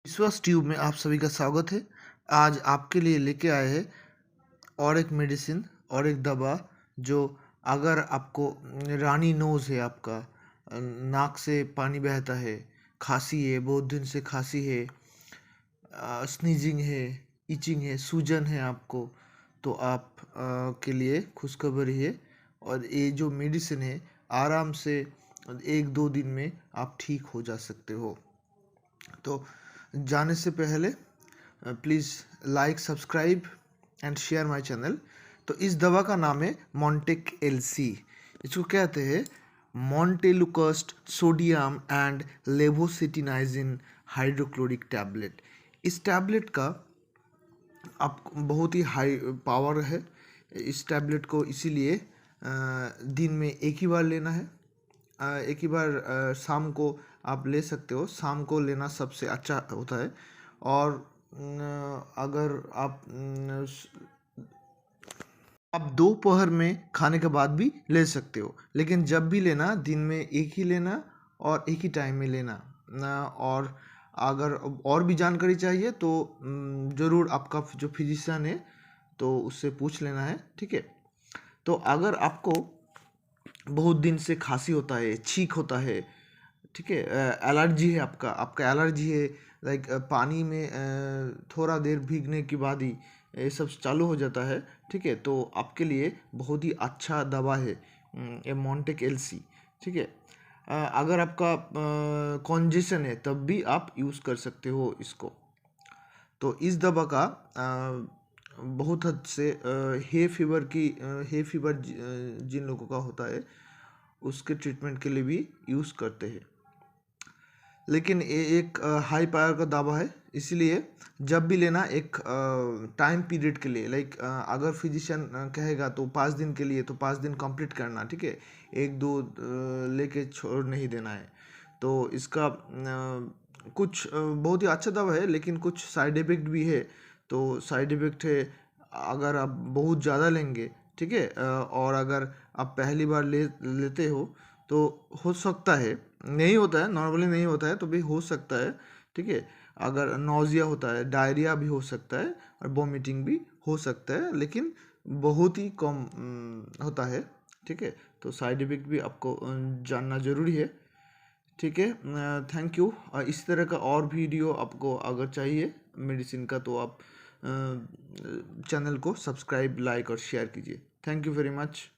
विश्वास ट्यूब में आप सभी का स्वागत है। आज आपके लिए लेके आए हैं और एक मेडिसिन और एक दवा जो अगर आपको रानी नोज़ है, आपका नाक से पानी बहता है, खांसी है, बहुत दिन से खांसी है, स्नीजिंग है, इचिंग है, सूजन है आपको, तो आप के लिए खुशखबरी है। और ये जो मेडिसिन है आराम से 1-2 दिन में आप ठीक हो जा सकते हो। तो जाने से पहले please like, subscribe and share my channel. तो इस दवा का नाम है मॉन्टेक एलसी। इसको कहते हैं मॉन्टेलुकस्ट सोडियम एंड लेवोसिटिनाइजिन हाइड्रोक्लोरिक टैबलेट। इस टैबलेट का आप बहुत ही हाई पावर है। इस टैबलेट को इसीलिए दिन में एक ही बार लेना है। एक ही बार शाम को आप ले सकते हो। शाम को लेना सबसे अच्छा होता है। और अगर आप दोपहर में खाने के बाद भी ले सकते हो, लेकिन जब भी लेना दिन में एक ही लेना और एक ही टाइम में लेना और अगर और भी जानकारी चाहिए तो ज़रूर आपका जो फिजिशियन है तो उससे पूछ लेना है, ठीक है। तो अगर आपको बहुत दिन से खांसी होता है, छींक होता है, ठीक है, एलर्जी है, आपका एलर्जी है, लाइक पानी में थोड़ा देर भीगने के बाद ही ये सब चालू हो जाता है, ठीक है, तो आपके लिए बहुत ही अच्छा दवा है ये मॉन्टेक एलसी, ठीक है। अगर आपका कॉन्जेशन है तब भी आप यूज़ कर सकते हो इसको। तो इस दवा का बहुत हद से हे फीवर जिन लोगों का होता है उसके ट्रीटमेंट के लिए भी यूज़ करते हैं। लेकिन ये एक हाई पावर का दवा है, इसलिए जब भी लेना एक टाइम पीरियड के लिए, लाइक अगर फिजिशियन कहेगा तो 5 दिन के लिए, तो 5 दिन कंप्लीट करना, ठीक है। 1-2 लेके छोड़ नहीं देना है। तो इसका कुछ बहुत ही अच्छा दवा है, लेकिन कुछ साइड इफ़ेक्ट भी है। तो साइड इफ़ेक्ट है अगर आप बहुत ज़्यादा लेंगे, ठीक है, और अगर आप पहली बार लेते हो तो हो सकता है, नहीं होता है, नॉर्मली नहीं होता है तो भी हो सकता है, ठीक है। अगर नौजिया होता है, डायरिया भी हो सकता है और वॉमिटिंग भी हो सकता है, लेकिन बहुत ही कम होता है, ठीक है। तो साइड इफ़ेक्ट भी आपको जानना ज़रूरी है, ठीक है। Thank you. इस तरह का और वीडियो आपको अगर चाहिए मेडिसिन का तो आप चैनल को सब्सक्राइब, लाइक और शेयर कीजिए। Thank you very much.